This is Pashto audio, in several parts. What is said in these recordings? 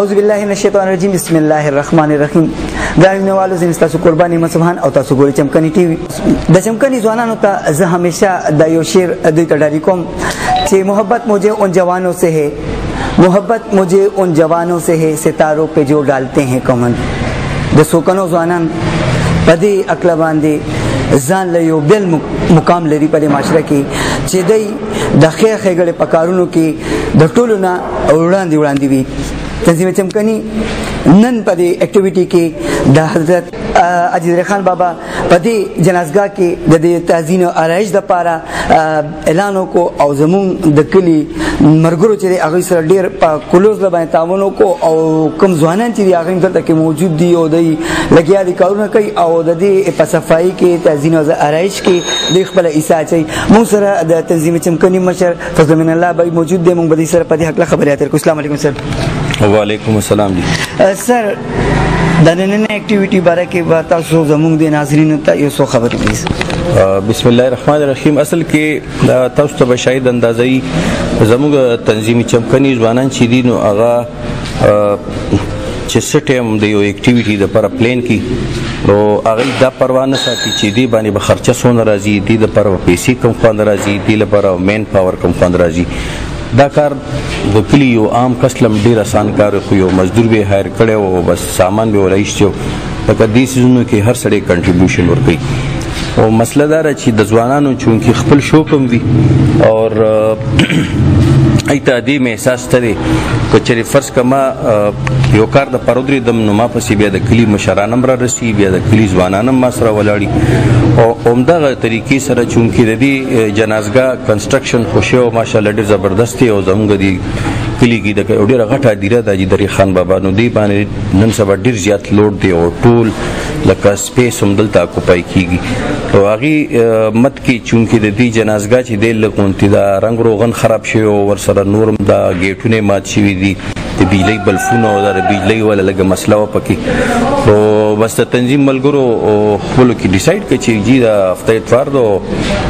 اعوذ بالله من الشیطان الرجیم بسم الله الرحمن الرحیم. ګرانو والو زم تاسو قرباني مسبحان او تاسو ګوري چمکني ټي وي. د چمکني ځوانانو ته زه همیشه د یو شعر دوی ته ډالۍ کوم چې محبت مجھے ان جوانوں سے ہے، محبت مجھے ان جوانوں سے ہے، ستاروں پہ جو ډالتے ہیں کمن. د سوکنو ځوانان په دې عقل باندې ځان له یو بل مقام لري په معاشره کې چې دوی د خیر ښېګړې په کارونو کې د ټولو نه وړاندې وي. تنظیم چمکني نن په دې اکټیویټي کې د حضرت عزیز خان بابا په دې جنازګاه کې د دې تعزین او آرایش د پاره اعلان وکړو او زمون د کلی مرګرو چې هغه سره ډیر په کلوز باندې تعاون وکړو او کوم ځوانان چې هغه دلته کې موجود دي او د لګیا دي کارونه کوي او د دې په صفایي کې تعزین او آرایش کې د خپل ایسا چي مو سره د تنظیم چمکني مشر فضل من الله بای موجود دي. مونږ به سره په دې حق خبرې اترې کوو. السلام علیکم سر. وعلیکم السلام جی. سر د نننۍ اکټیویټي باره کې به تاسو زموږ د ناظرینو ته یو څو خبرې وکړئ. بسم الله الرحمن الرحیم. اصل کې تاسو ته به شاید اندازې زموږ تنظیمي چمکني ځوانان چې دي نو هغه چې څه ټایم د یو اکټیویټي دپاره پلان کړي نو هغوی دا پروا نه ساتي چې دې باندې به خرچه څونه راځي، دې دپاره به پیسې کم خوند راځي، دې لپاره مین پاور کم خوند راځي. دا کار د کلي یو عام کس لم ډېر اسان کار خو یو مزدور به هایر کړی او بس سامان به ورایشتي و. لکه دې سیزونو کې هر سړی کنټریبیوشن ورکوي او مسله دا ده چې د ځوانانو چونکې خپل شوق هم وي اور ای ته دې مې احساس ته دی که چېرې فرض که ما یو کار د پاره ودرېدم نو ما پسې بیا د کلي مشران هم را رسي، بیا د کلي ځوانان هم ما سره ولاړي او همدغه طریقې سره چونکې د دې جنازګاه کنسټرکشن خو شوی ماشاءالله ډېر زبردست دی او زموږ د کلي کې د یو ډېره غټه هدیره ده حاجي درې خان بابا نو دې باندې نن سبا ډېر زیات لوډ دی او ټول لکه سپیس هم دلته اکوپای کېږي او هغې مت کې چونکې د دې جنازګاه چې دی لږ غونتې دا رنګ روغن خراب شوی او ورسره نور هم دا ګیټونه مات شوي دي، د بجلۍ بلفونه او د بجلۍ والا لږه مسله وه پکې نو بس د تنظیم ملګرو خپلو کې ډیسایډ کړه چې جي دا هفته اتوار ده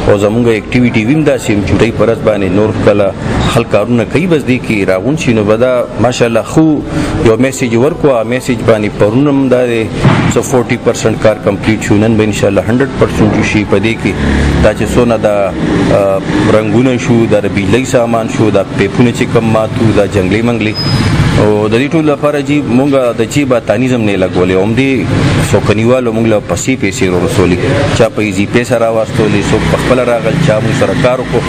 او زمونږ اکټیویټي وي هم داسې یم چې چوټۍ په ورځ باندې نور کله خلک کارونه کوي بس دې کې راغونډ شي نو به دا ماشاءالله خو یو میسیج ورکړو. میسیج باندې پرون هم دا دی څه 40% کار کمپلیټ شو، نن به انشاءالله 100% شي. په دې کې دا چې څونه دا رنګونه شو، دا د بجلۍ سامان شو، دا پیپونه چې کم ماتو، دا جنګلي منګلي او د دې ټول لپاره جی مونږ د جی باتانیزم نه لګولې هم دي سوکنیوالو مونږ له پیسې ورسولي، چا په ایزي پیسې راواستولې، څوک په خپله راغل، چا مونږ سره کار وکړو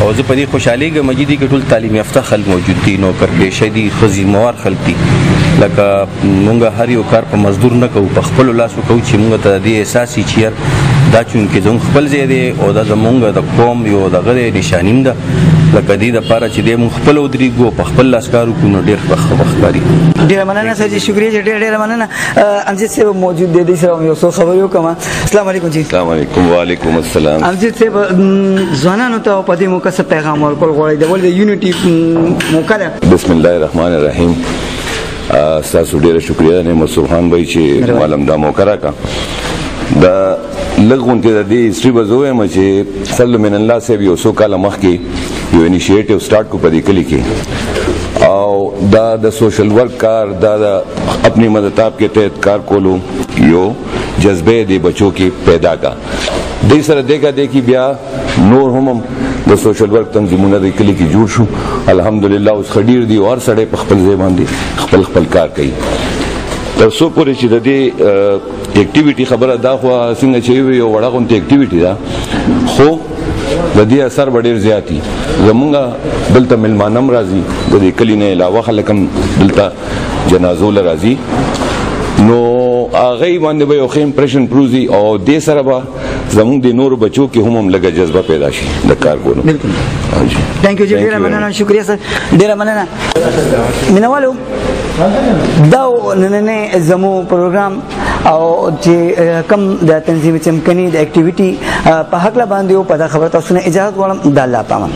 او زه په دې خوشحالېږم چې دې کې ټول تعلیم یافته خلک موجود دي، نوکر پیشه دي، ښځې موار خلک دي. لکه مونږ هر یو کار په مزدور نه کوو، په خپلو لاسو کوو چې مونږ ته د دې احساس وي چې یار دا چونکې زموږ خپل ځای دی او دا زمونږ د قوم یو دغه دی نشاني هم ده. لکه دې دپاره چې دی مونږ خپله ودرېږو په خپل لاس کار وکړو نو ډېر ښه ښکاري. ډېره مننه سر جي، شکریه جي، ډېره مننه. امجد صاحب موجود دی، دوی سره یو څو خبرې وکړم. السلام علیکم جي. السلام علیکم. وعلیکم السلام. امجد صاحب ځوانانو ته په دې موقع څه پیغام ورکول غواړئ د ولې د یونټي موقع ده؟ بسم الله الرحمن الرحیم. ستاسو ډېره شکریه نعمت سبحان بھائی چې معلم دا موقع راکړه. دا لږ غونډې د دې هسټري به زه ووایم چې فضل من الله صاحب یو څو کاله مخکې یو انیشیټیو سټارټ کړو په دې کلي کې او دا د سوشل ورک کار دا د اپنی مدتاب کے تحت کار کولو یو جذبه دی بچوں کی پیدا کا دې سره دیکھا دیکھی بیا نور هم د سوشل ورک تنظیمونه د کلي کې جوړ شو. الحمدلله اوس خډیر دی او هر سړی په خپل ځای باندې خپل کار کوي. تر څو پورې چې د دې اکټیویټي خبره دا خو څنګه چې یو وړه غونډه اکټیویټي ده خو د دې اثر به ډېر زیات وي. زمونږ دلته میلمانه هم راځي، د دې کلي نه علاوه خلک هم دلته جنازو له راځي نو هغوی باندې به یو ښه امپریشن پروزي او دې سره به زمونږ د نورو بچو کې هم لږه جذبه پیدا شي د کار کولو. بالکل. تھینک یو جی، ډېره مننه، شکریه سر، ډېره مننه. مینوالو دا نننۍ زموږ پروګرام او چې کم د تنظیم چمکني د اکټیویټي په هکله باندې په دا خبره تاسو نه اجازه غواړم. د الله پامان.